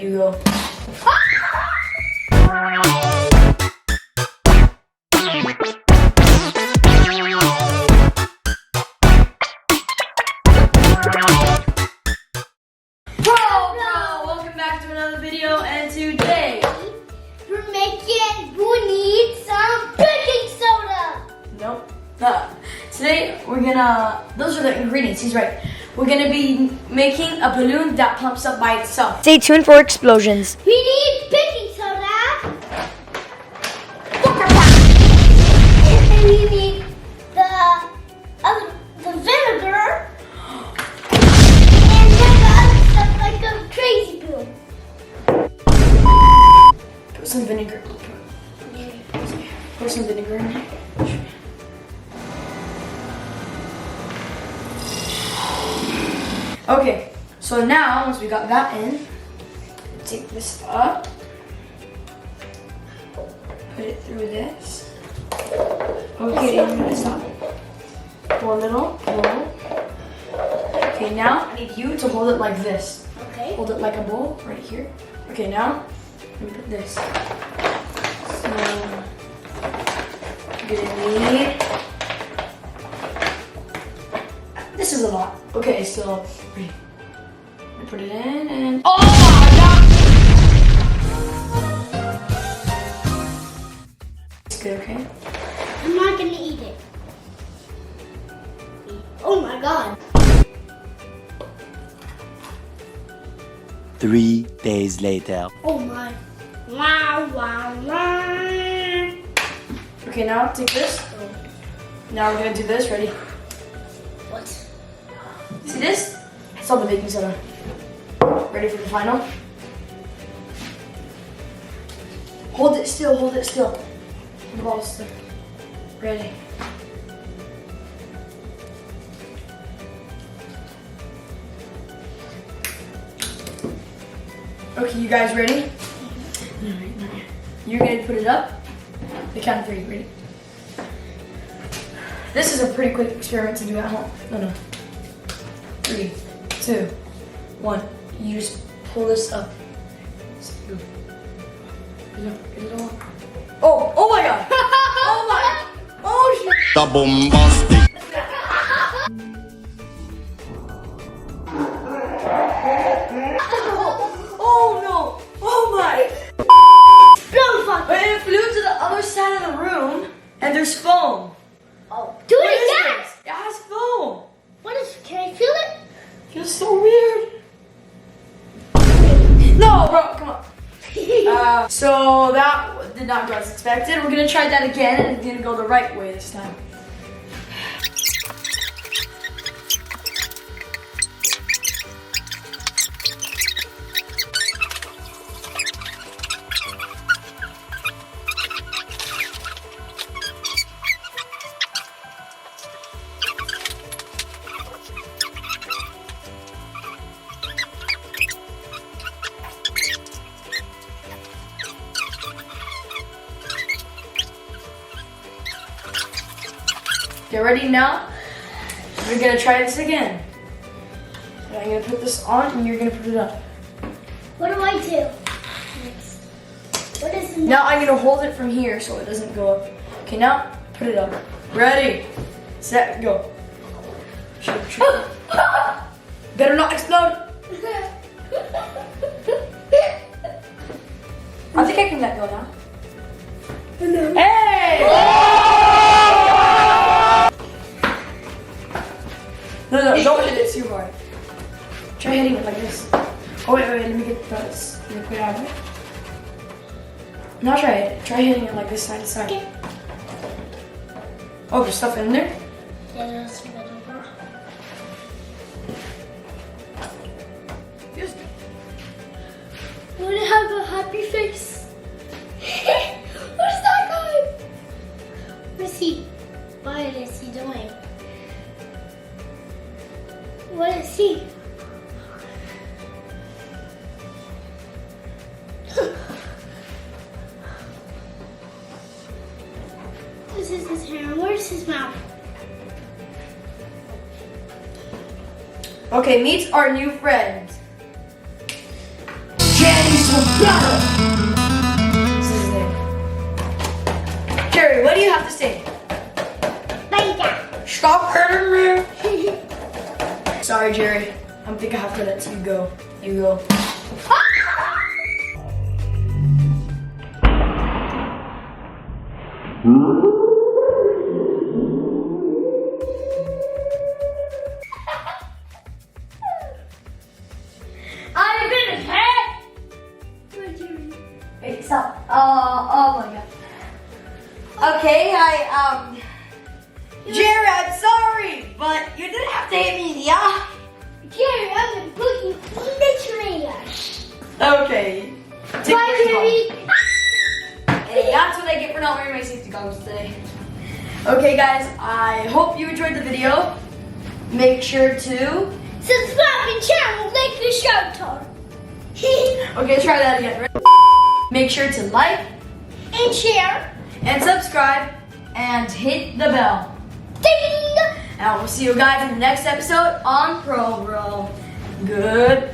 You go. Welcome back to another video, and today we're making who needs some baking soda. Nope. Today we're gonna, those are the ingredients, he's right. We're gonna be making a balloon that pumps up by itself. Stay tuned for explosions. We need baking soda. And we need the vinegar. And then the other stuff like a crazy boom. Put some vinegar. Put some vinegar in there. Okay, so now once we got that in, take this up, put it through this. Okay, I'm gonna stop. Pour a little. Okay, now I need you to hold it like this. Okay. Hold it like a bowl right here. Okay, now let me put this. So you're gonna need. This is a lot. Okay, so put it in and oh my god! It's good, okay? I'm not gonna eat it. Oh my god. 3 days later. Oh my. Wow. Okay, now take this. Now we're gonna do this. Ready? What? See this? It's all the baking soda. Ready for the final? Hold it still, hold it still. The ball still. Ready. Okay, you guys ready? You're gonna put it up. The count of 3, ready? This is a pretty quick experiment to do at home. No. 3, 2, 1. You just pull this up. Oh my god! Oh my! Oh shit! The bombastic. Oh no! Oh my! But it flew to the other side of the room, and there's foam. Oh. Do What it is again. this? It has foam. What is? Can I feel it? Feels so weird. No, bro, come on. So that did not go as expected. We're gonna try that again, and it's gonna go the right way this time. Get ready now. We're gonna try this again. And I'm gonna put this on and you're gonna put it up. What do I do? What is the Now I'm gonna hold it from here so it doesn't go up. Okay, now put it up. Ready, set, go. Shoot. Better not explode. I think I can let go now. Hey! No, don't hit it too hard. Try hitting it like this. Oh wait, let me get this. Let me put it out of it. Now try it. Try hitting it like this side to side. Okay. Oh, there's stuff in there? Yeah, there's vinegar. Feels good. I want to have a happy face. Where's that guy? What is he doing? What is he? This is his hair. Where's his mouth? Okay, meet our new friend. Jenny This is his name. Jerry, what do you have to say? Stop hurting me. Sorry, Jerry. I think I have to let you go. You go. I'm gonna hit. Hey, stop. Oh my god. Okay, Jerry, I'm sorry, but you didn't have to hit me, yeah? Jerry, I'm gonna put you in the trash. Okay. Take Bye, your phone. Jerry. Hey, that's what I get for not wearing my safety goggles today. Okay, guys, I hope you enjoyed the video. Make sure to... Subscribe and channel, like the show time. Okay, let's try that again. Ready? Make sure to like And share. and subscribe and hit the bell. Ding! And we'll see you guys in the next episode on Pro Bro. Good.